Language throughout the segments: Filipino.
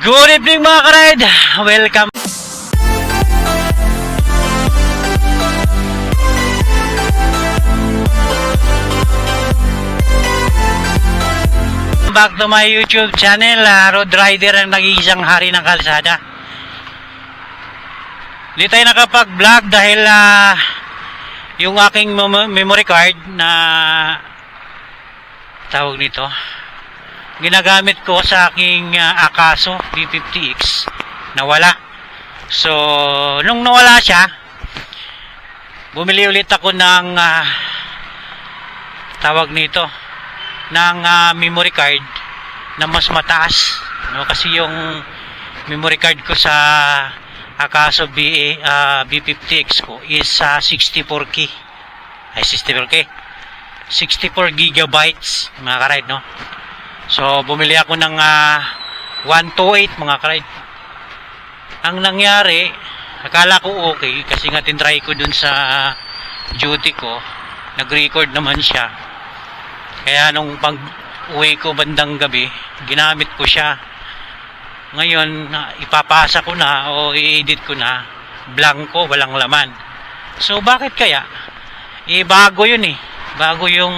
Good evening mga ka-ride! Welcome back to my YouTube channel. Road Rider ang nag-iisang hari ng kalsada. Hindi tayo nakapag-vlog dahil yung aking memory card na tawag nito ginagamit ko sa aking Akaso B50X nawala. So nung nawala siya, bumili ulit ako ng tawag nito ng memory card na mas mataas, no? Kasi yung memory card ko sa Akaso B50X ko is 64K ay 64K 64 gigabytes mga ka-ride, no? So bumili ako ng 128 mga ka-ride. Ang nangyari, akala ko okay kasi nga tinry ko dun sa duty ko, nag-record naman siya. Kaya nung pag uwi ko bandang gabi, ginamit ko siya. Ngayon, ipapasa ko na o i-edit ko na, blanco, walang laman. So bakit kaya? Bago yun eh. Bago yung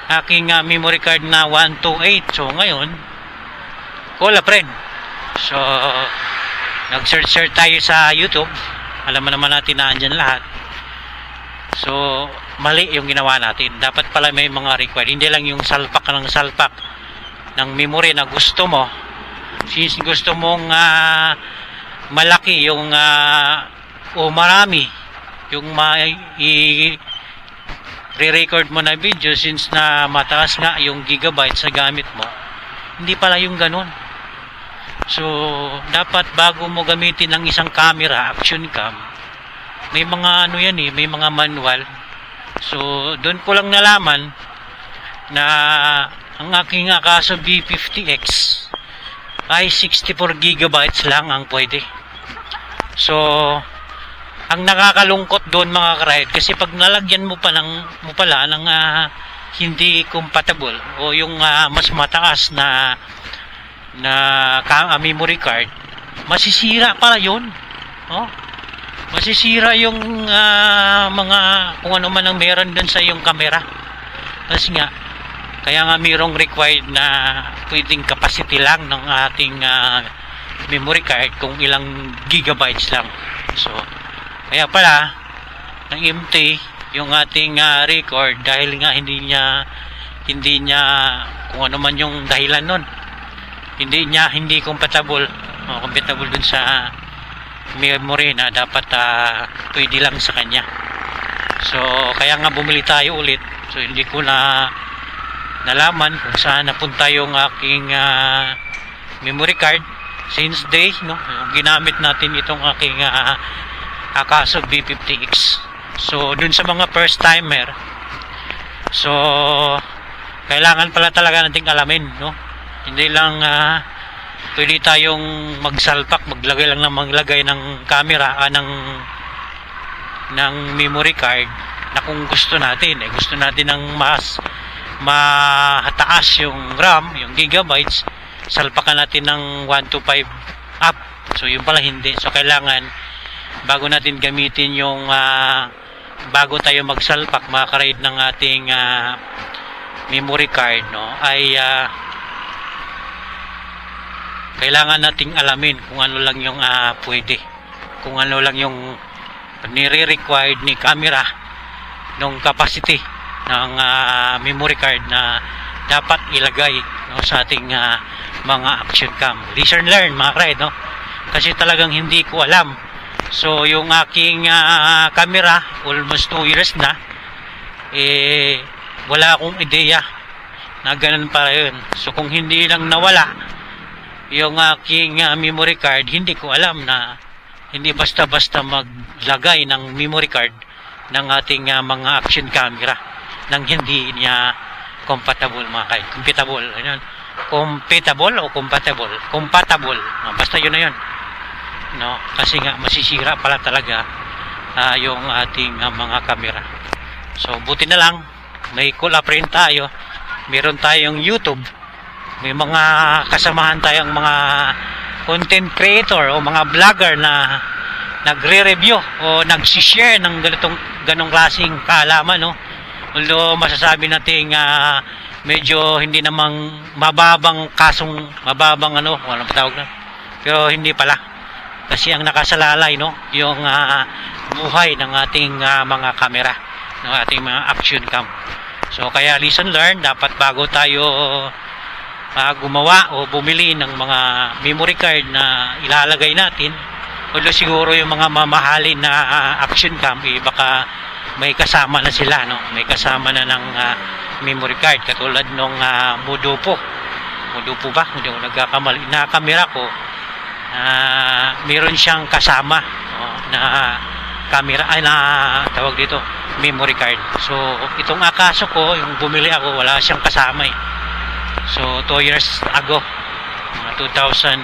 aking memory card na 128. So ngayon, wala friend. So nag-search tayo sa YouTube. Alam naman natin na andyan lahat. So mali yung ginawa natin. Dapat pala may mga required. Hindi lang yung salpak ng memory na gusto mo. Since gusto mong malaki yung o marami yung re-record mo na video, since na mataas nga yung gigabytes sa gamit mo, hindi pala yung ganun. So dapat bago mo gamitin ng isang camera, action cam, may mga ano yan eh, may mga manual. So doon ko lang nalaman na ang aking Akaso B50X ay 64 gigabytes lang ang pwede. So ang nakakalungkot doon mga ka-ride, kasi pag nalagyan mo pala ng hindi compatible o yung mas mataas na memory card, masisira pala yun. Oh? Masisira yung mga kung ano man ang meron doon sa yung camera. Kasi nga, kaya nga mayroong required na pwedeng capacity lang ng ating memory card kung ilang gigabytes lang. So kaya pala ng empty yung ating record dahil nga hindi niya kung ano man yung dahilan nun, hindi compatible dun sa memory na dapat pwede lang sa kanya. So kaya nga bumili tayo ulit. So hindi ko na nalaman kung saan napunta yung aking memory card since day, no, yung ginamit natin itong aking Akaso B50X. So dun sa mga first timer, so kailangan pala talaga nating alamin, no? Hindi lang pwede tayong magsalpak, maglagay ng camera ng memory card na kung gusto natin ng mas mataas yung RAM, yung gigabytes, salpakan natin ng 125 up. So yun pala hindi. So kailangan bago natin gamitin yung bago tayo magsalpak mga ka-ride ng ating memory card, no, ay kailangan nating alamin kung ano lang yung pwede, kung ano lang yung nire-required ni camera ng capacity ng memory card na dapat ilagay, no, sa ating mga action cam. Listen and learn mga ka-ride, no? Kasi talagang hindi ko alam. So yung aking camera, almost 2 years na, wala akong ideya na ganun para yun. So kung hindi lang nawala yung aking memory card, hindi ko alam na hindi basta-basta maglagay ng memory card ng ating mga action camera nang hindi niya compatible mga kaid. Compatible o compatible? Compatible. Basta yun na yun. No, kasi nga masisira pala talaga yung ating mga camera. So buti na lang may cool up rin tayo, meron tayong YouTube may mga kasamahan tayong mga content creator o mga vlogger na nagre-review o nagsishare ng ganong klaseng kaalaman, no? Although masasabi natin medyo hindi namang mababang walang tawag na, pero hindi pala, kasi ang nakasalalay, no, yung buhay ng ating mga kamera, ng ating mga action cam. So kaya lesson learned, dapat bago tayo gumawa o bumili ng mga memory card na ilalagay natin, although siguro yung mga mamahalin na action cam, baka may kasama na sila, no? May kasama na ng memory card, katulad nung Modopo ba? Hindi ako nagkakamali na camera ko, meron siyang kasama, no, na camera, na tawag dito, memory card. So itong Akaso ko, yung bumili ako, wala siyang kasama eh. So 2 years ago, mga 2000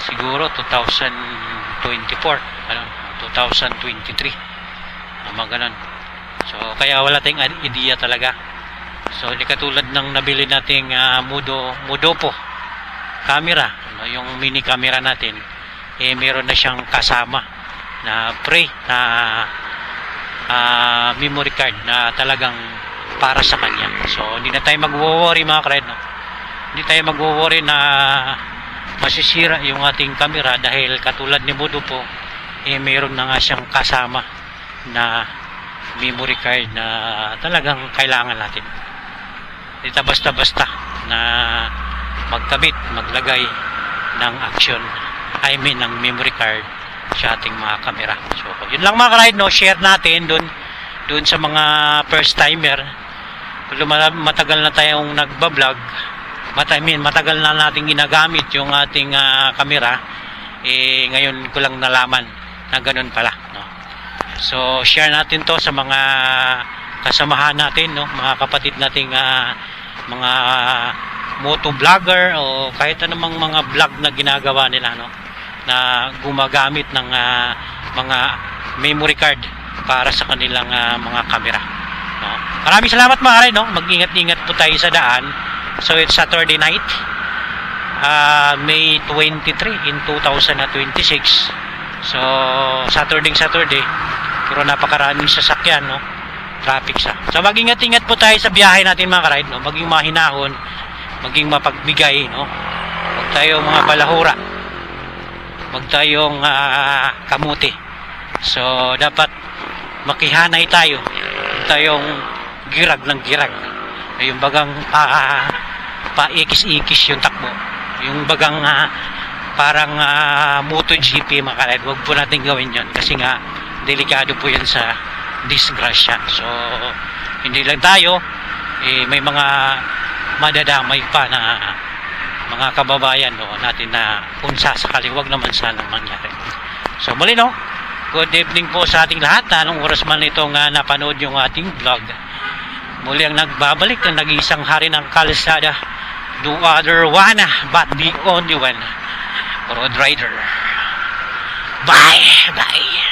siguro 2024, 2023, mga ganun. So kaya wala tayong idea talaga. So hindi katulad ng nabili nating Modopo camera, no, yung mini camera natin, meron na siyang kasama na pre na memory card na talagang para sa kanya. So hindi na tayo magwo-worry, mga ka-ride, no? Hindi tayo magwo-worry na masisira yung ating camera, dahil katulad ni Modopo, meron na nga siyang kasama na memory card na talagang kailangan natin. Hindi basta-basta na magkabit, maglagay ng ng memory card sa ating mga kamera. So yun lang, mga ka-ride, no? Share natin dun sa mga first timer. Matagal na tayong nagbablog, matagal na nating ginagamit yung ating kamera, ngayon ko lang nalaman na ganun pala, no? So share natin to sa mga kasamahan natin, no? Mga kapatid nating mga moto vlogger o kahit anumang mga vlog na ginagawa nila, no, na gumagamit ng mga memory card para sa kanilang mga kamera, no? Maraming salamat, mga ka-ride, no? Mag-ingat-ingat po tayo sa daan. So it's Saturday night, May 23 in 2026. So Saturday, pero napakaraming sasakyan, no? Traffic sa. So mag-ingat-ingat po tayo sa biyahe natin, mga ka-ride, no? Maging mahinahon, maging mapagbigay, no? Huwag tayong mga balahura, huwag tayong kamuti. So dapat makihanay tayo, huwag tayong girag ng girag, yung bagang paikis-ikis yung takbo, yung bagang parang MotoGP, mga ka-ride. Huwag po natin gawin yon, kasi nga delikado po yan sa disgrasya. So hindi lang tayo, may mga madadamay pa na mga kababayan, no, natin na kung sasakali, wag naman sanang mangyari. So muli, no, good evening po sa ating lahat. Anong oras man itong napanood yung ating vlog, muli ang nagbabalik ang nag-iisang hari ng kalsada, no other one but the only one, Road Rider. Bye.